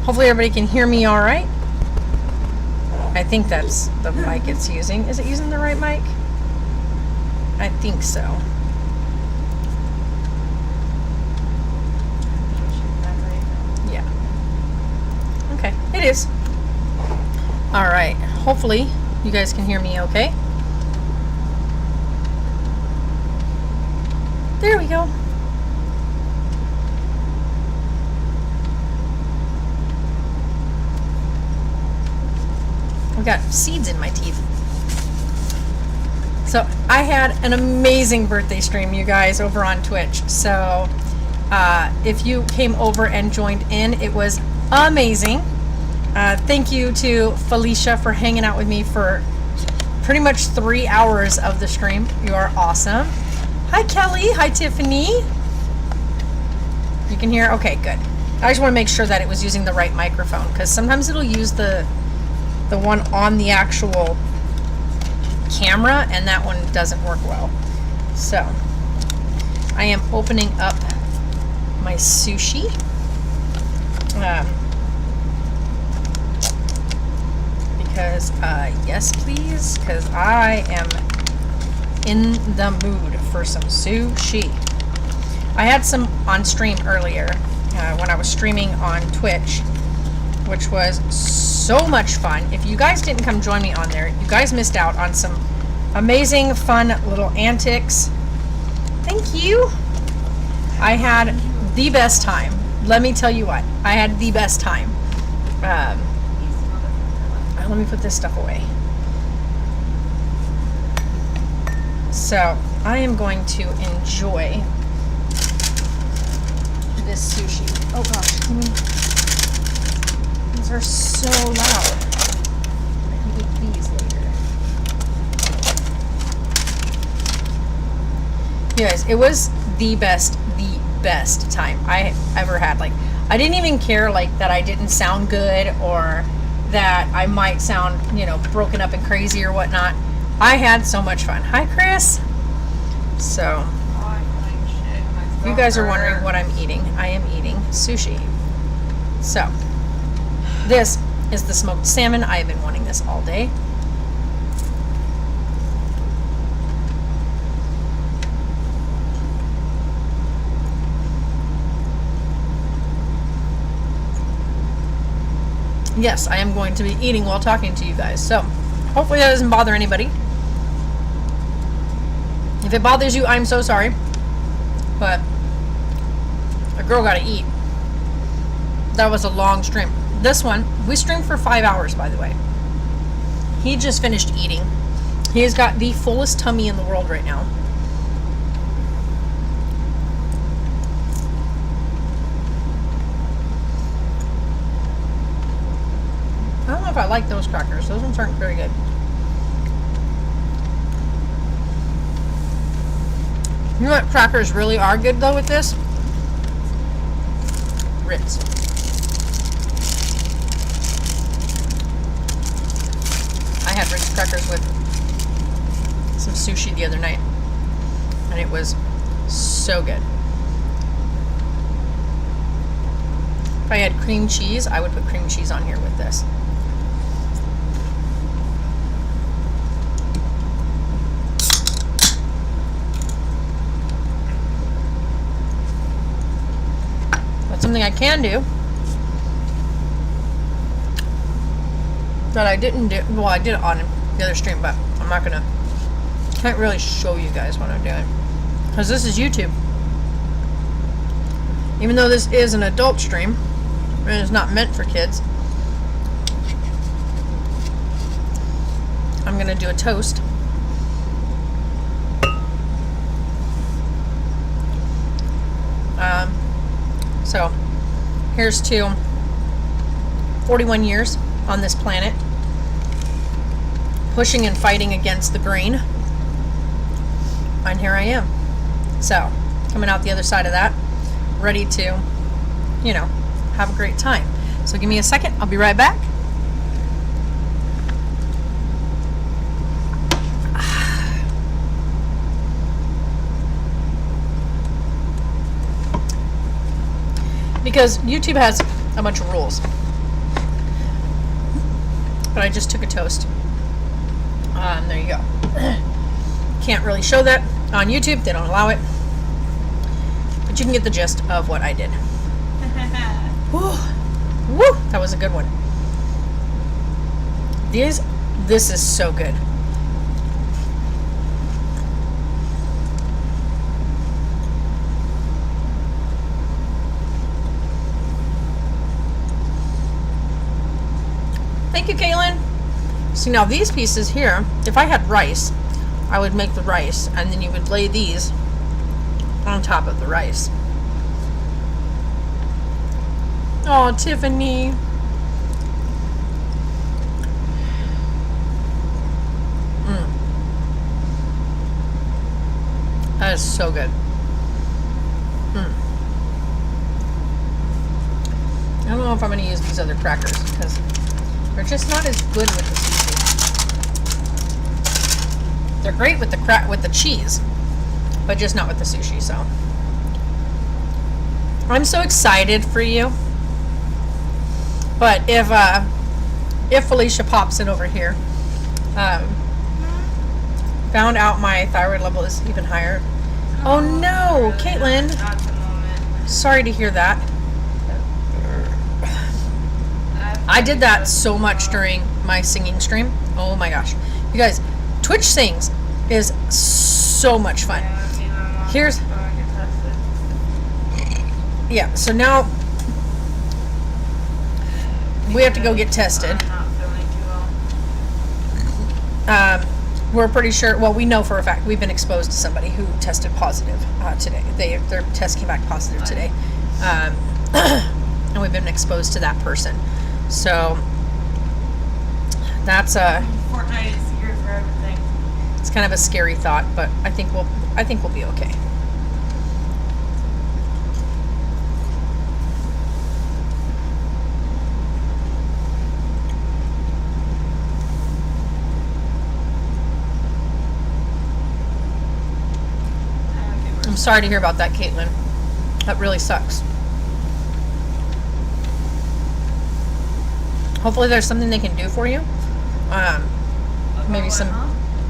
Hopefully everybody can hear me all right. I think that's the mic it's using. Is it using the right mic? I think so. Yeah. Okay, it is. All right. Hopefully you guys can hear me okay. There we go. I got seeds in my teeth. So I had an amazing birthday stream, you guys, over on Twitch. So if you came over and joined in, it was amazing. Thank you to Felicia for hanging out with me for pretty much 3 hours of the stream. You are awesome. Hi, Kelly. Hi, Tiffany. You can hear? Okay, good. I just want to make sure that it was using the right microphone, because sometimes it'll use the one on the actual camera, and that one doesn't work well. So I am opening up my sushi. Because yes please, because I am in the mood for some sushi. I had some on stream earlier when I was streaming on Twitch, which was so much fun. If you guys didn't come join me on there, you guys missed out on some amazing, fun little antics. Thank you. I had the best time. Let me tell you what, I had the best time. Let me put this stuff away. So I am going to enjoy this sushi. Oh gosh, these are so loud. I can eat these later. You guys, it was the best time I ever had. Like, I didn't even care like that I didn't sound good, or that I might sound, you know, broken up and crazy or whatnot. I had so much fun. Hi, Chris. So, if you guys are wondering what I'm eating, I am eating sushi. So, this is the smoked salmon. I have been wanting this all day. Yes, I am going to be eating while talking to you guys. So, hopefully that doesn't bother anybody. If it bothers you, I'm so sorry. But a girl gotta eat. That was a long stream. This one, we streamed for 5 hours, by the way. He just finished eating. He has got the fullest tummy in the world right now. I don't know if I like those crackers. Those ones aren't very good. You know what crackers really are good though with this? Ritz. I had Ritz crackers with some sushi the other night, and it was so good. If I had cream cheese, I would put cream cheese on here with this. Something I can do that I didn't do. Well, I did it on the other stream, but I'm not gonna. Can't really show you guys what I'm doing because this is YouTube. Even though this is an adult stream and it's not meant for kids, I'm gonna do a toast. So here's to 41 years on this planet, pushing and fighting against the grain, and here I am. So coming out the other side of that, ready to, you know, have a great time. So give me a second, I'll be right back. Because YouTube has a bunch of rules. I just took a toast. There you go. Can't really show that on YouTube. They don't allow it. But you can get the gist of what I did. Woo. Woo! That was a good one. This is so good. Thank you, Kaylin. See, now these pieces here, if I had rice, I would make the rice, and then you would lay these on top of the rice. Oh, Tiffany. That is so good. I don't know if I'm going to use these other crackers because they're just not as good with the sushi. They're great with the cheese, but just not with the sushi. So I'm so excited for you. But if Felicia pops in over here, found out my thyroid level is even higher. Oh no, Caitlin. Sorry to hear that. I did that so much during my singing stream. Oh my gosh. You guys, Twitch Sings is so much fun. Here's... Yeah, so now we have to go get tested. We're pretty sure, well, we know for a fact we've been exposed to somebody who tested positive today. Their test came back positive today. And we've been exposed to that person. So that's Fortnite is here for everything. It's kind of a scary thought, but I think we'll be okay. I'm sorry to hear about that, Caitlin. That really sucks. Hopefully there's something they can do for you. Maybe some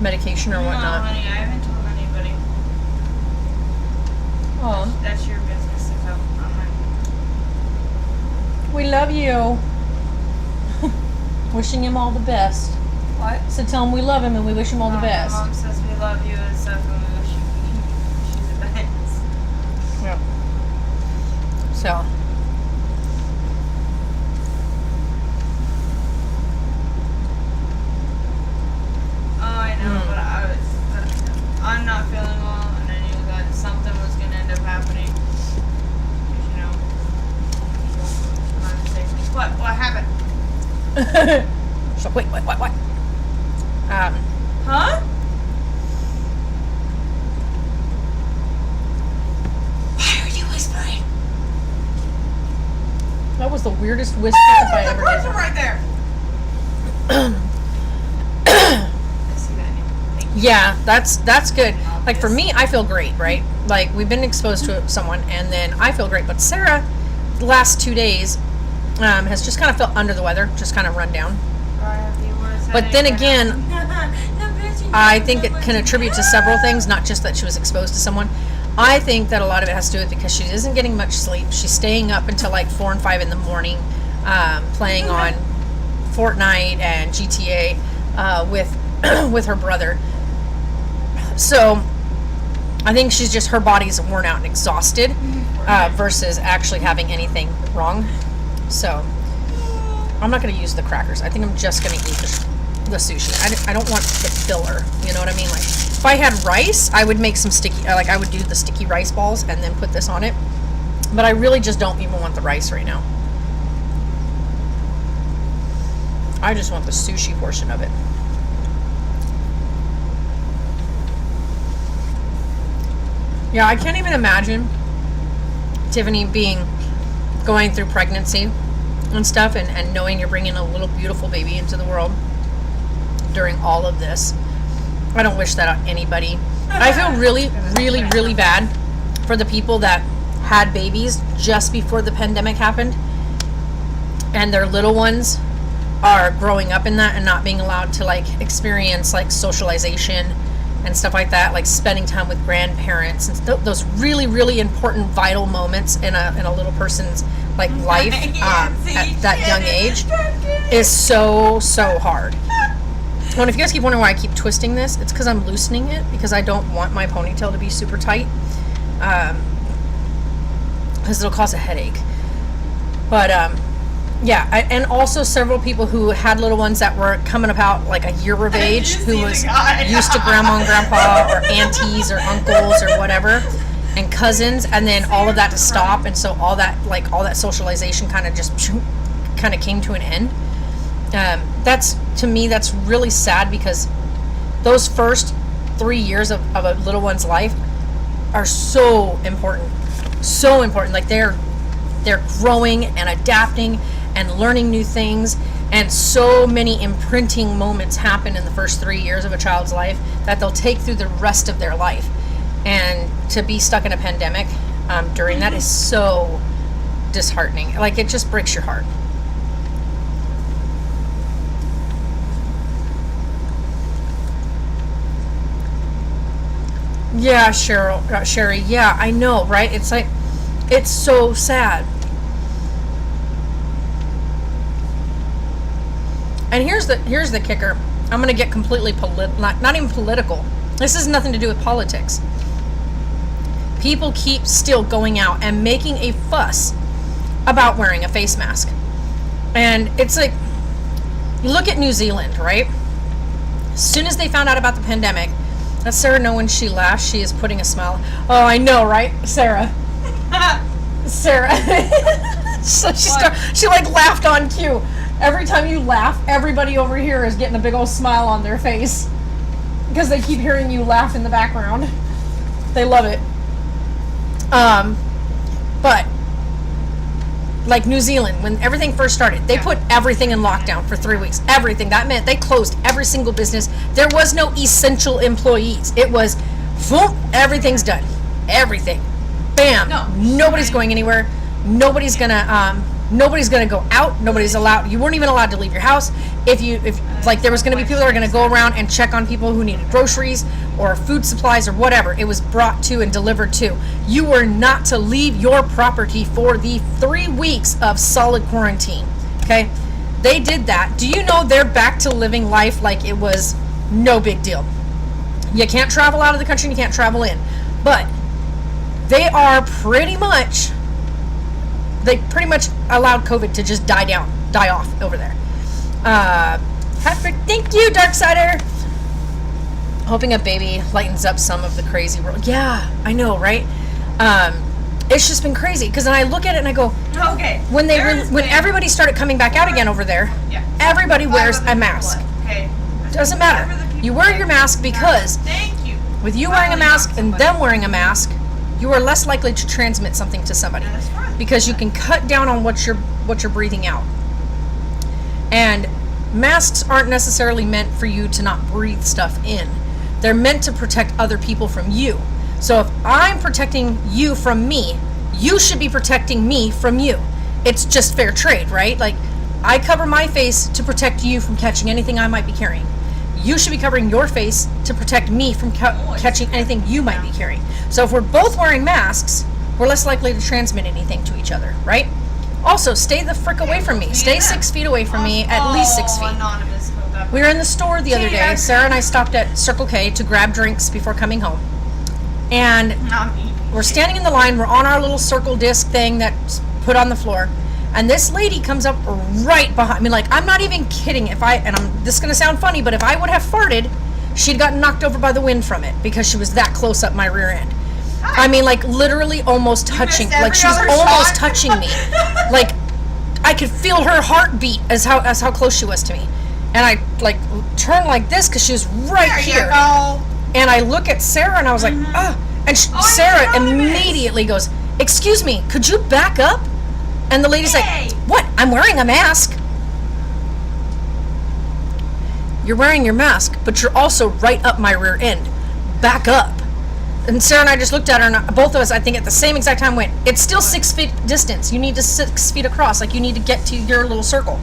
medication or whatnot. No, honey, I haven't told anybody. Oh. That's your business to tell. Not mine. We love you. Wishing him all the best. What? So tell him we love him and we wish him all the best. My mom says we love you and stuff and we wish she's the best. Yeah. So. But I'm not feeling well, and I knew that something was going to end up happening. You know, what happened? So wait, what? Huh? Why are you whispering? That was the weirdest whisper if I ever There's a did. person right there. Yeah, that's good. Like for me, I feel great, right? Like we've been exposed to someone, and then I feel great. But Sarah, the last 2 days, has just kind of felt under the weather, just kind of run down. But then again, I think it can attribute to several things, not just that she was exposed to someone. I think that a lot of it has to do with because she isn't getting much sleep. She's staying up until like 4 and 5 in the morning, playing on Fortnite and GTA with her brother. So I think she's just, her body's worn out and exhausted versus actually having anything wrong. So I'm not going to use the crackers. I think I'm just going to eat the sushi. I don't want the filler. You know what I mean? Like if I had rice, I would make some sticky, like I would do the sticky rice balls and then put this on it. But I really just don't even want the rice right now. I just want the sushi portion of it. Yeah, I can't even imagine Tiffany going through pregnancy and stuff and knowing you're bringing a little beautiful baby into the world during all of this. I don't wish that on anybody. I feel really, really, really bad for the people that had babies just before the pandemic happened and their little ones are growing up in that and not being allowed to like experience like socialization and stuff like that, like spending time with grandparents and those really, really important vital moments in a little person's like life at that young age is so hard. Well, and if you guys keep wondering why I keep twisting this, it's because I'm loosening it because I don't want my ponytail to be super tight, because it'll cause a headache. But yeah, and also several people who had little ones that were coming about like a year of age, who was used to grandma and grandpa or aunties or uncles or whatever, and cousins, and then all of that to stop, and so all that socialization kind of just kind of came to an end. That's, to me, that's really sad, because those first 3 years of a little one's life are so important, like they're growing and adapting and learning new things, and so many imprinting moments happen in the first 3 years of a child's life that they'll take through the rest of their life. And to be stuck in a pandemic during that is so disheartening. Like, it just breaks your heart. Yeah, Sherry, yeah, I know, right? It's like, it's so sad. And here's the kicker. I'm going to get completely not even political. This has nothing to do with politics. People keep still going out and making a fuss about wearing a face mask. And it's like, you look at New Zealand, right? As soon as they found out about the pandemic, let Sarah know when she laughs, she is putting a smile. Oh, I know, right, Sarah? Sarah. So she like laughed on cue. Every time you laugh, everybody over here is getting a big old smile on their face, because they keep hearing you laugh in the background. They love it. But like New Zealand, when everything first started, they put everything in lockdown for 3 weeks. Everything. That meant they closed every single business. There was no essential employees. It was, boom, everything's done. Everything. Bam. No, nobody's going anywhere. Nobody's gonna go out. Nobody's allowed. You weren't even allowed to leave your house. If like, there was gonna be people that were gonna go around and check on people who needed groceries or food supplies or whatever. It was brought to and delivered to. You were not to leave your property for the 3 weeks of solid quarantine. Okay, they did that. Do you know they're back to living life like it was no big deal? You can't travel out of the country, and you can't travel in, but they are pretty much allowed COVID to just die off over there. Thank you, Darksider. Hoping a baby lightens up some of the crazy world. Yeah, I know, right? It's just been crazy, because then I look at it and I go, okay. When everybody started coming back out again over there, everybody wears a mask. Okay. Doesn't matter. You wear your mask, because with you wearing a mask and them wearing a mask, you are less likely to transmit something to somebody, because you can cut down on what you're breathing out. And masks aren't necessarily meant for you to not breathe stuff in. They're meant to protect other people from you. So if I'm protecting you from me, you should be protecting me from you. It's just fair trade, right? Like, I cover my face to protect you from catching anything I might be carrying. You should be covering your face to protect me from catching anything you might be carrying. So if we're both wearing masks, we're less likely to transmit anything to each other, right? Also, stay the frick away from me. Stay 6 feet away from me, at least 6 feet. We were in the store the other day. Sarah and I stopped at Circle K to grab drinks before coming home. And we're standing in the line. We're on our little circle disc thing that's put on the floor. And this lady comes up right behind me. Like, I'm not even kidding. This is going to sound funny, but if I would have farted, she'd gotten knocked over by the wind from it, because she was that close up my rear end. Hi. I mean, like, literally almost touching. Like, she was almost touching me. Like, I could feel her heartbeat as how close she was to me. And I, like, turned like this, because she was right here. And I look at Sarah, and I was like, ah. And Sarah immediately goes, "Excuse me, could you back up?" And the lady's like, "What? I'm wearing a mask." You're wearing your mask, but you're also right up my rear end. Back up. And Sarah and I just looked at her, and both of us, I think at the same exact time, went, "It's still 6 feet distance. You need to 6 feet across. Like, you need to get to your little circle."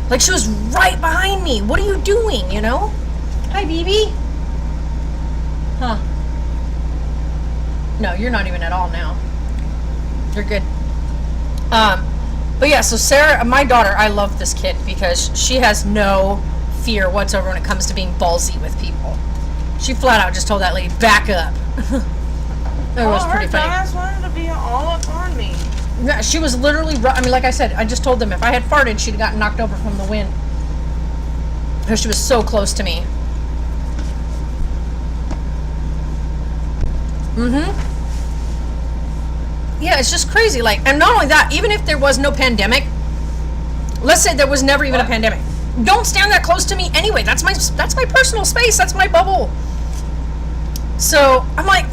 Like, she was right behind me. What are you doing, you know? Hi, BB. Huh. No, you're not even at all now. You're good. But yeah, so Sarah, my daughter, I love this kid because she has no fear whatsoever when it comes to being ballsy with people. She flat out just told that lady, back up. It was pretty funny. Her dumbass wanted to be all up on me. Yeah, she was literally, I mean, like I said, I just told them if I had farted, she'd have gotten knocked over from the wind. Because she was so close to me. Yeah, it's just crazy. Like, and not only that, even if there was no pandemic, let's say there was never even a pandemic, don't stand that close to me anyway. That's my personal space. That's my bubble. So I'm like,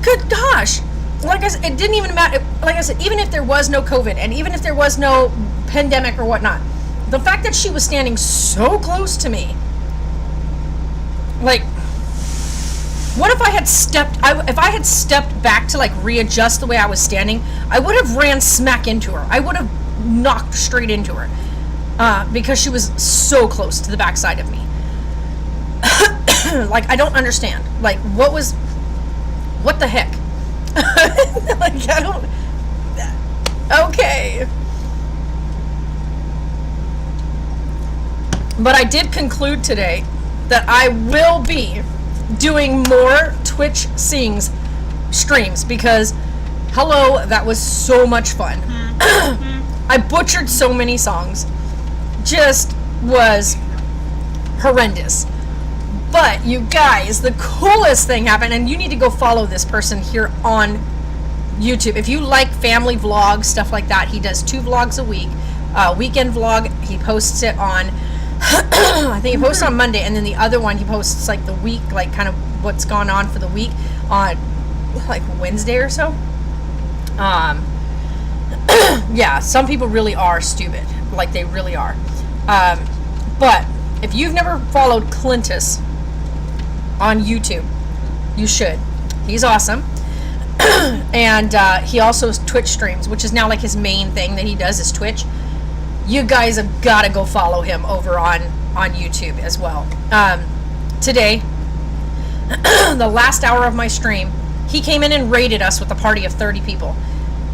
good gosh. Like I said, it didn't even matter. Like I said, even if there was no COVID and even if there was no pandemic or whatnot, the fact that she was standing so close to me, like, what if I had stepped back to like readjust the way I was standing, I would have ran smack into her. I would have knocked straight into her because she was so close to the backside of me. Like, I don't understand. Like, what the heck? Like, I don't. Okay. But I did conclude today that I will be doing more Twitch streams because, hello, that was so much fun. I butchered so many songs. Just was horrendous. But you guys, the coolest thing happened, and you need to go follow this person here on YouTube. If you like family vlogs, stuff like that, he does 2 vlogs a week. Weekend vlog, he posts it on I think he posts on Monday, and then the other one he posts like the week, like kind of what's gone on for the week on like Wednesday or so. Yeah, some people really are stupid, like they really are. But if you've never followed Clintus on YouTube, you should. He's awesome. And he also Twitch streams, which is now like his main thing that he does is Twitch. You guys have got to go follow him over on YouTube as well. Today, the last hour of my stream, he came in and raided us with a party of 30 people.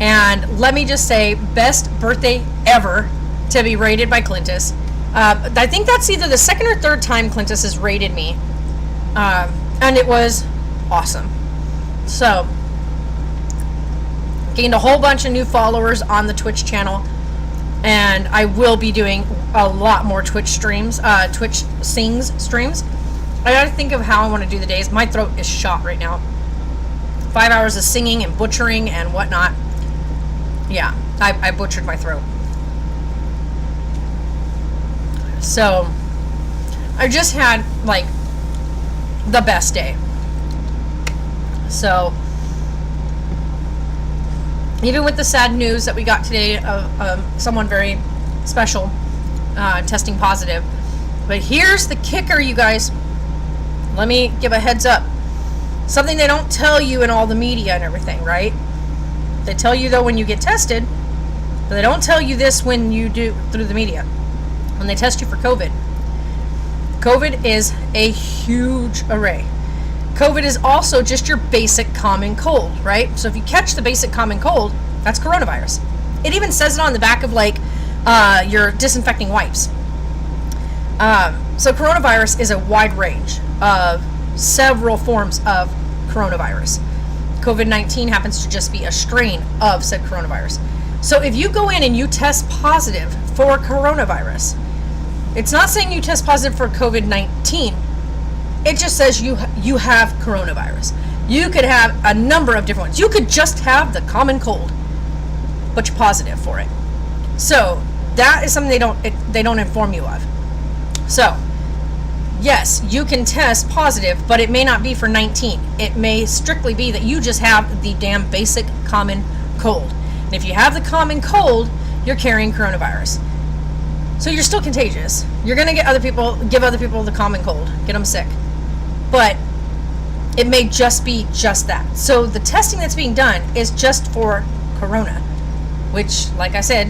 And let me just say, best birthday ever to be raided by Clintus. I think that's either the second or third time Clintus has raided me. And it was awesome. So, gained a whole bunch of new followers on the Twitch channel. And I will be doing a lot more Twitch streams, Twitch sings streams. I gotta think of how I want to do the days. My throat is shot right now. 5 hours of singing and butchering and whatnot. Yeah, I butchered my throat. So, I just had, like, the best day. So, even with the sad news that we got today of someone very special testing positive. But here's the kicker, you guys. Let me give a heads up. Something they don't tell you in all the media and everything, right? They tell you, though, when you get tested, but they don't tell you this when you do through the media. When they test you for COVID. COVID is a huge array. COVID is also just your basic common cold, right? So if you catch the basic common cold, that's coronavirus. It even says it on the back of like your disinfecting wipes. So coronavirus is a wide range of several forms of coronavirus. COVID-19 happens to just be a strain of said coronavirus. So if you go in and you test positive for coronavirus, it's not saying you test positive for COVID-19. It just says you have coronavirus. You could have a number of different ones. You could just have the common cold, but you're positive for it. So that is something they don't inform you of. So yes, you can test positive, but it may not be for 19. It may strictly be that you just have the damn basic common cold. And if you have the common cold, you're carrying coronavirus. So you're still contagious. You're gonna give other people the common cold, get them sick. But it may just be just that. So the testing that's being done is just for corona, which, like I said,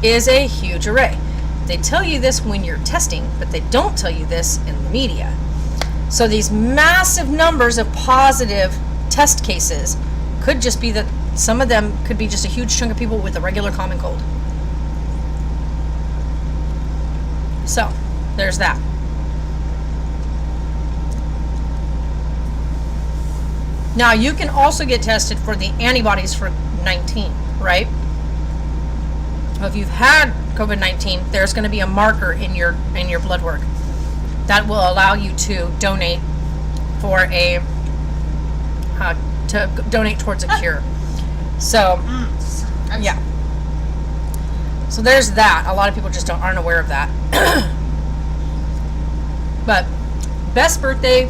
is a huge array. They tell you this when you're testing, but they don't tell you this in the media. So these massive numbers of positive test cases could just be that some of them could be just a huge chunk of people with a regular common cold. So, there's that. Now, you can also get tested for the antibodies for 19, right? So if you've had COVID-19, there's going to be a marker in your blood work that will allow you to donate for donate towards a cure. So, yeah. So there's that. A lot of people just aren't aware of that. But best birthday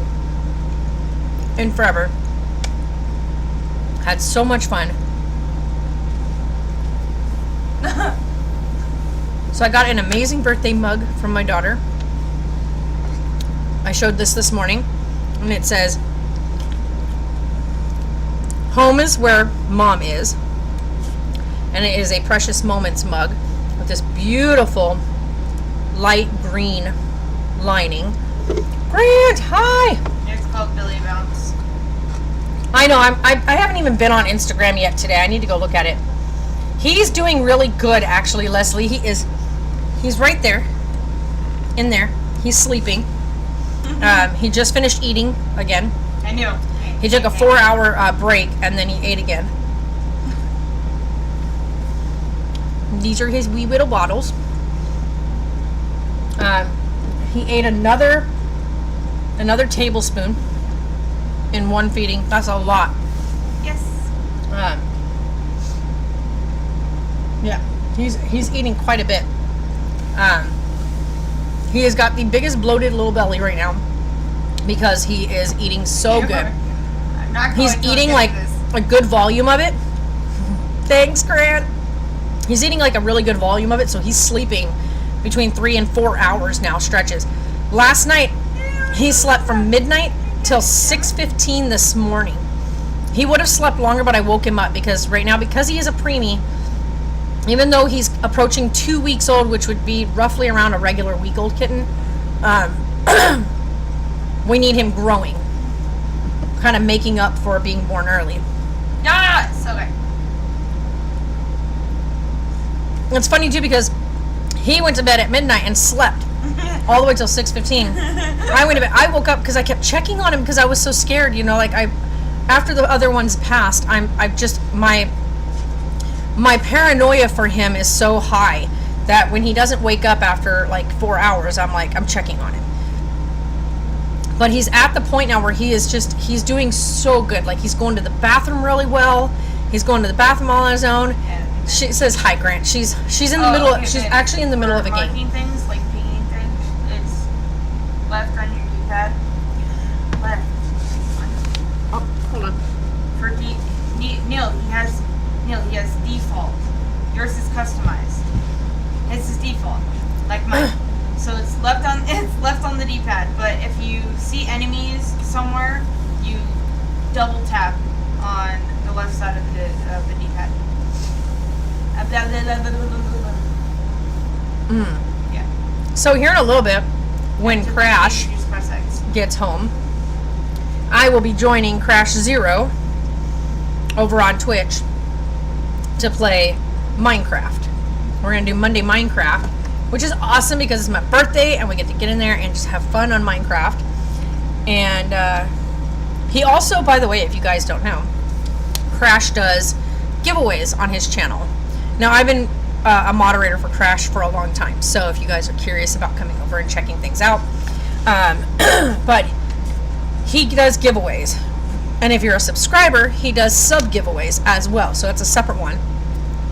in forever. Had so much fun. So I got an amazing birthday mug from my daughter. I showed this morning, and it says, "Home is where mom is." And it is a Precious Moments mug with this beautiful light green lining. Grant, hi! It's called Billy Bounce. I know, I haven't even been on Instagram yet today. I need to go look at it. He's doing really good, actually, Leslie. He's right there. In there. He's sleeping. He just finished eating again. I knew. He took a 4-hour break, and then he ate again. These are his wee little bottles. He ate another tablespoon in one feeding. That's a lot. Yes. Yeah, he's eating quite a bit. He has got the biggest bloated little belly right now because he is eating so good. I'm not going He's to eating get like this. a good volume of it. Thanks, Grant. He's eating like a really good volume of it, so he's sleeping between 3 and 4 hours now, stretches. Last night, he slept from midnight till 6:15 this morning. He would have slept longer, but I woke him up because right now, because he is a preemie, even though he's approaching 2 weeks old, which would be roughly around a regular week-old kitten, we need him growing, kind of making up for being born early. Yes! Okay. It's funny too because he went to bed at midnight and slept all the way till 6:15. I went to bed. I woke up because I kept checking on him because I was so scared. You know, like after the other ones passed, my paranoia for him is so high that when he doesn't wake up after like 4 hours, I'm checking on him. But he's at the point now where he's doing so good. Like he's going to the bathroom really well. He's going to the bathroom all on his own. She says hi, Grant. She's in the middle. She's actually in the middle of a game. Marking things, like pinging things, it's left on your D-pad. Left. Oh, hold on. For Neil, he has default. Yours is customized. His is default, like mine. So it's left on the D-pad. But if you see enemies somewhere, you double tap on the left side of the D-pad. Yeah. So here in a little bit, when Crash You just press X. gets home, I will be joining Crash Zero over on Twitch to play Minecraft. We're going to do Monday Minecraft, which is awesome because it's my birthday and we get to get in there and just have fun on Minecraft. And he also, by the way, if you guys don't know, Crash does giveaways on his channel. Now, I've been a moderator for Crash for a long time, so if you guys are curious about coming over and checking things out, but he does giveaways. And if you're a subscriber, he does sub giveaways as well. So it's a separate one,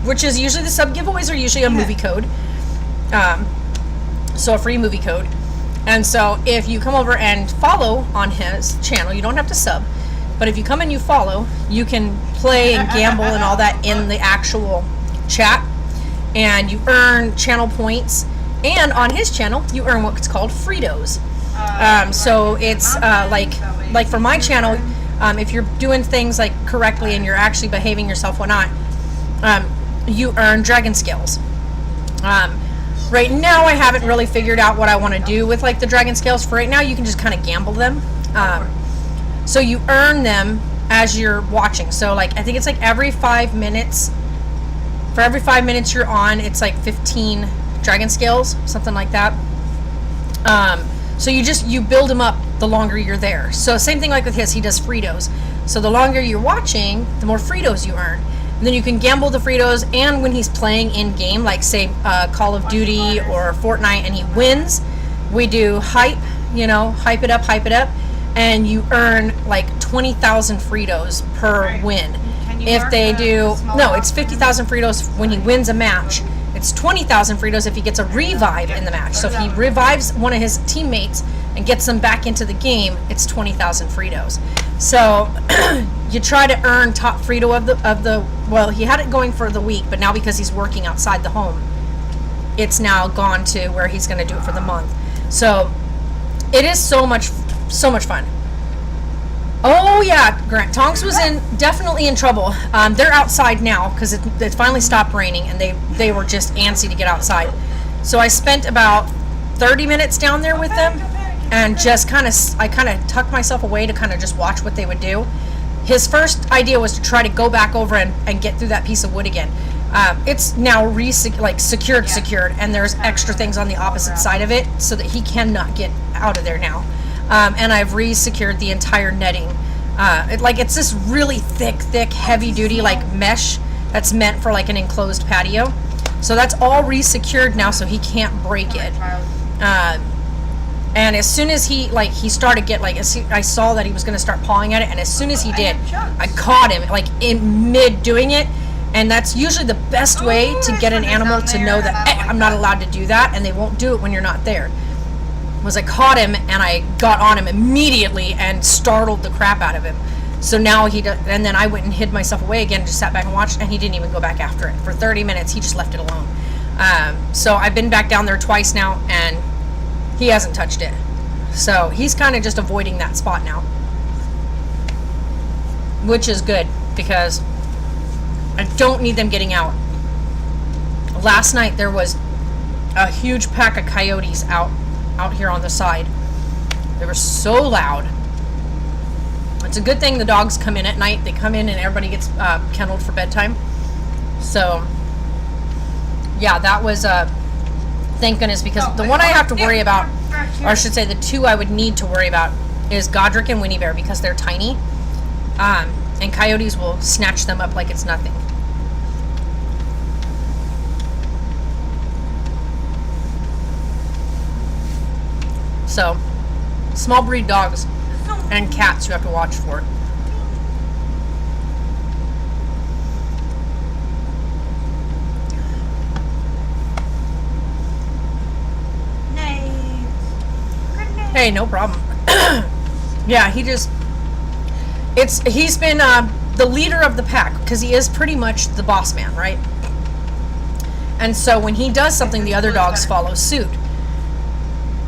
which is usually the sub giveaways are usually a movie code. So a free movie code. And so if you come over and follow on his channel, you don't have to sub, but if you come and you follow, you can play and gamble and all that in the actual chat, and you earn channel points. And on his channel, you earn what's called Fritos. So it's like for my channel, if you're doing things like correctly and you're actually behaving yourself whatnot, you earn dragon scales. Right now, I haven't really figured out what I want to do with like the dragon scales. For right now, you can just kind of gamble them. So you earn them as you're watching. So like I think it's like every 5 minutes. For every 5 minutes you're on, it's like 15 dragon scales, something like that. So you build them up the longer you're there. So same thing like with his, he does Fritos. So the longer you're watching, the more Fritos you earn. And then you can gamble the Fritos, and when he's playing in game, like say Call of Duty or Fortnite, and he wins, we do hype, hype it up, and you earn like 20,000 Fritos per win. If they do, no, it's 50,000 Fritos when he wins a match. It's 20,000 Fritos if he gets a revive in the match. So if he revives one of his teammates and gets them back into the game, it's 20,000 Fritos. So you try to earn top Frito of the. Well, he had it going for the week, but now because he's working outside the home, it's now gone to where he's going to do it for the month. So it is so much fun. Oh yeah, Grant. Tonks was definitely in trouble. They're outside now because it finally stopped raining, and they were just antsy to get outside. So I spent about 30 minutes down there with them, and just I kind of tucked myself away to kind of just watch what they would do. His first idea was to try to go back over and get through that piece of wood again. It's now secured, and there's extra things on the opposite side of it so that he cannot get out of there now. And I've re-secured the entire netting. It's this really thick, heavy-duty like mesh that's meant for like an enclosed patio. So that's all re-secured now, so he can't break it. And as soon as he started I saw that he was going to start pawing at it, and as soon as he did, I caught him like in mid doing it. And that's usually the best way to get an animal to know that, hey, I'm not allowed to do that, and they won't do it when you're not there. Was I caught him, and I got on him immediately and startled the crap out of him. So now and then I went and hid myself away again, just sat back and watched, and he didn't even go back after it. For 30 minutes, he just left it alone. So I've been back down there twice now, and he hasn't touched it. So he's kind of just avoiding that spot now, which is good because I don't need them getting out. Last night there was a huge pack of coyotes out here on the side. They were so loud. It's a good thing the dogs come in at night. They come in and everybody gets kenneled for bedtime. So yeah, that was thank goodness, because the one I have to worry about, or I should say the two I would need to worry about, is Godric and Winnie Bear, because they're tiny, and coyotes will snatch them up like it's nothing. So, small breed dogs and cats you have to watch for. Hey, no problem. Yeah, he's been the leader of the pack, because he is pretty much the boss man, right? And so when he does something, the other dogs follow suit.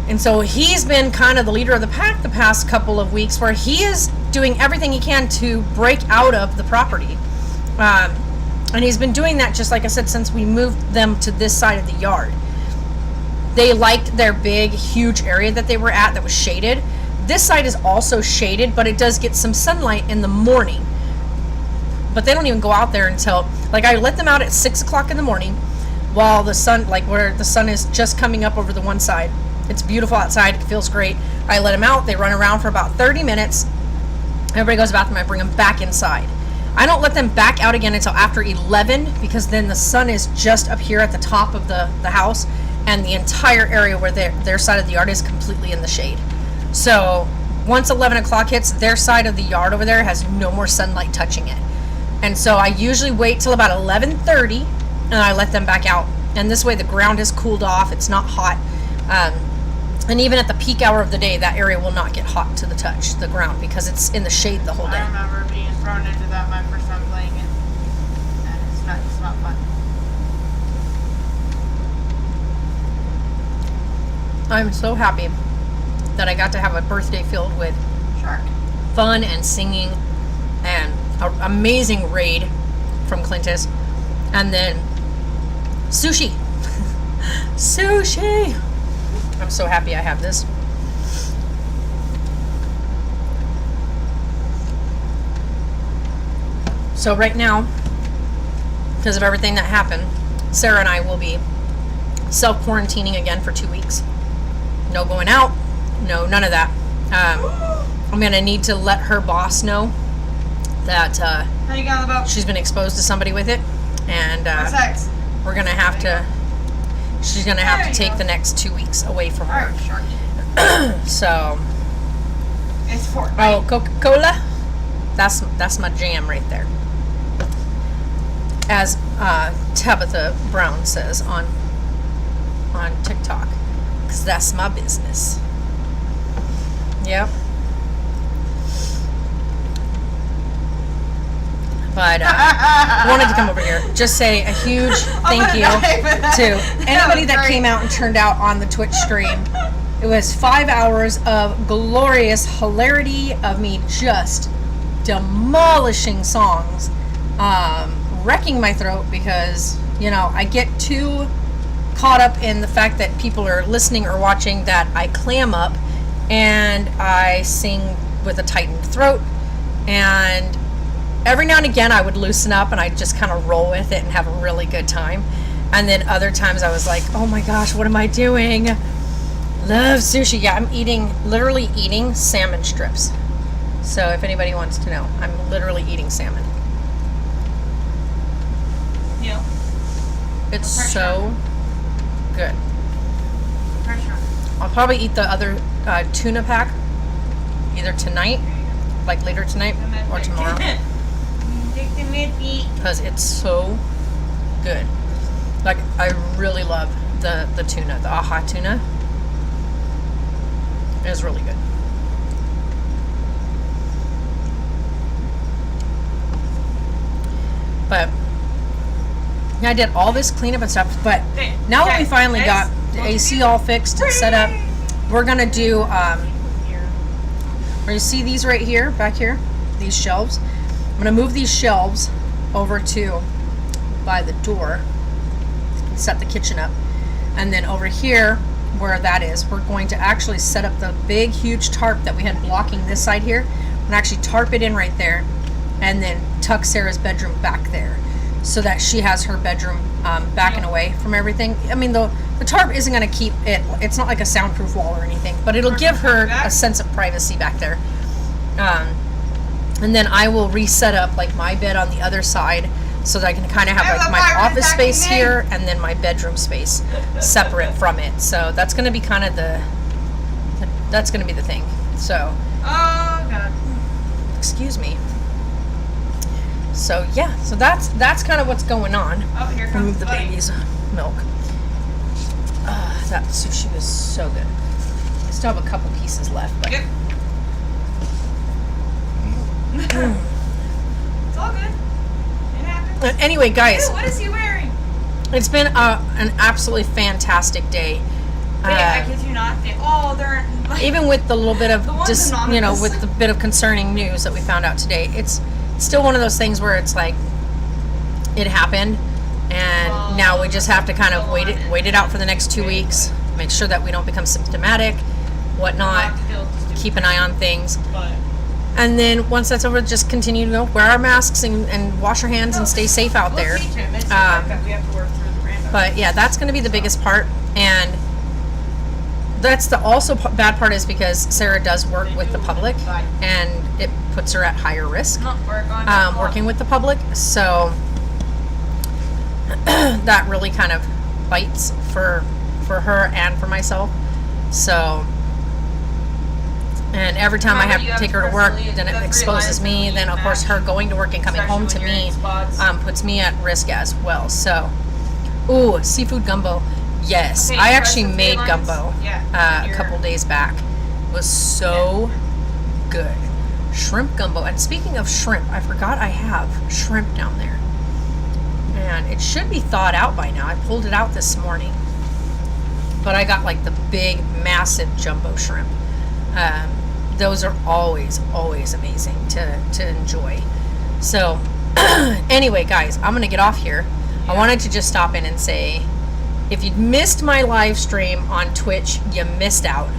And so he's been kind of the leader of the pack the past couple of weeks, where he is doing everything he can to break out of the property. And he's been doing that, just like I said, since we moved them to this side of the yard. They liked their big, huge area that they were at that was shaded. This side is also shaded, but it does get some sunlight in the morning. But they don't even go out there until, I let them out at 6 o'clock in the morning while the sun, where the sun is just coming up over the one side. It's beautiful outside. It feels great. I let them out. They run around for about 30 minutes. Everybody goes to the bathroom. I bring them back inside. I don't let them back out again until after 11, because then the sun is just up here at the top of the house, and the entire area where their side of the yard is completely in the shade. So once 11 o'clock hits, their side of the yard over there has no more sunlight touching it. And so I usually wait till about 11:30, and I let them back out. And this way the ground is cooled off. It's not hot. And even at the peak hour of the day, that area will not get hot to the touch, the ground, because it's in the shade the whole day. I remember being thrown into that my first time playing it. And it's not fun. I'm so happy that I got to have a birthday filled with fun and singing and an amazing raid from Clintus, and then sushi. Sushi. I'm so happy I have this. So right now, because of everything that happened, Sarah and I will be self-quarantining again for 2 weeks. No going out. No, none of that. I'm going to need to let her boss know that How you going about? she's been exposed to somebody with it. And Sex. we're going to have to, she's going to have There to you take go. the next 2 weeks away from All her. right, Sharky. So, It's Fortnite. oh, Coca-Cola? That's my jam right there. As Tabitha Brown says on TikTok, because that's my business. Yep. But I wanted to come over here. Just say a huge thank you to anybody that came out and turned out on the Twitch stream. It was 5 hours of glorious hilarity of me just demolishing songs, wrecking my throat because, you know, I get too caught up in the fact that people are listening or watching that I clam up and I sing with a tightened throat, and every now and again I would loosen up and I'd just kind of roll with it and have a really good time. And then other times I was like, oh my gosh, what am I doing? Love sushi. Yeah, I'm literally eating salmon strips. So if anybody wants to know, I'm literally eating salmon. Yeah. It's so good. Pressure. I'll probably eat the other tuna pack either tonight, like later tonight, or tomorrow, Take the mid-beat. because it's so good. Like, I really love the tuna, the AHA tuna. It is really good. But I did all this cleanup and stuff, but now that we finally got the AC all fixed and set up, we're gonna do where you see these right here, back here, these shelves. I'm gonna move these shelves over to by the door and set the kitchen up, and then over here where that is, we're going to actually set up the big huge tarp that we had blocking this side here, and actually tarp it in right there, and then tuck Sarah's bedroom back there, so that she has her bedroom back and away from everything. I mean, the tarp isn't going to keep it, it's not like a soundproof wall or anything, but it'll give her a sense of privacy back there. And then I will reset up like my bed on the other side, so that I can kind of have like my office space here and then my bedroom space separate from it. So that's going to be kind of that's going to be the thing. So, Oh, God. excuse me. So yeah, so that's kind of what's going on. Oh, here comes Remove the buddy. baby's milk. That sushi was so good. I still have a couple pieces left, but Yep. It's all good. It happens. Anyway, guys, Ew, what is he wearing? it's been an absolutely fantastic day. Wait, I kid you not. They're like, Even with the little bit of The one's just anonymous. with the bit of concerning news that we found out today, it's still one of those things where it's like it happened, and now we just have to kind of wait it out for the next 2 weeks, make sure that we don't become symptomatic, whatnot, keep an eye on things, and then once that's over, just continue to go wear our masks and wash our hands and stay safe out there. We'll teach him. It's like that we have to work through the random. But yeah, that's going to be the biggest part, and that's the also bad part is because Sarah does work with the public, and it puts her at higher risk working with the public. So that really kind of bites for her and for myself. So, and every time I have to take her to work, then it exposes me. Then of course her going to work and coming home to me puts me at risk as well. So, ooh, seafood gumbo. Yes, Okay, I press actually the made lines. gumbo Yeah, a couple days back. It was so good. Shrimp gumbo. And speaking of shrimp, I forgot I have shrimp down there. And it should be thawed out by now. I pulled it out this morning. But I got like the big, massive jumbo shrimp. Those are always amazing to enjoy. So, anyway, guys, I'm going to get off here. I wanted to just stop in and say If you missed my live stream on Twitch, you missed out.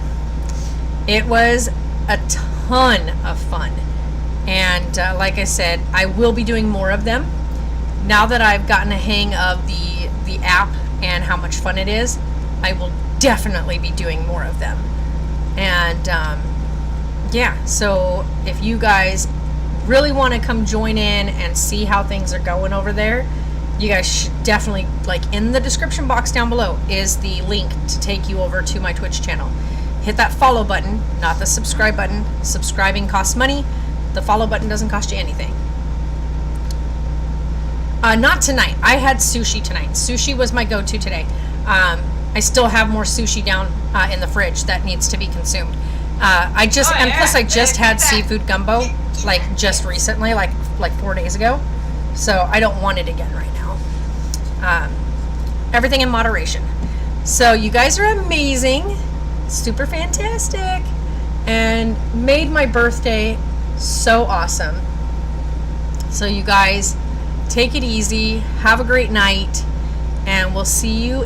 It was a ton of fun. And like I said, I will be doing more of them. Now that I've gotten a hang of the app and how much fun it is, I will definitely be doing more of them. And yeah, so if you guys really want to come join in and see how things are going over there, you guys should definitely, like, in the description box down below is the link to take you over to my Twitch channel. Hit that follow button, not the subscribe button. Subscribing costs money. The follow button doesn't cost you anything. Not tonight. I had sushi tonight. Sushi was my go-to today. I still have more sushi down in the fridge that needs to be consumed. Plus I just had seafood gumbo, like, just recently, like 4 days ago. So I don't want it again right now. Everything in moderation. So you guys are amazing, super fantastic, and made my birthday so awesome. So you guys take it easy, have a great night, and we'll see you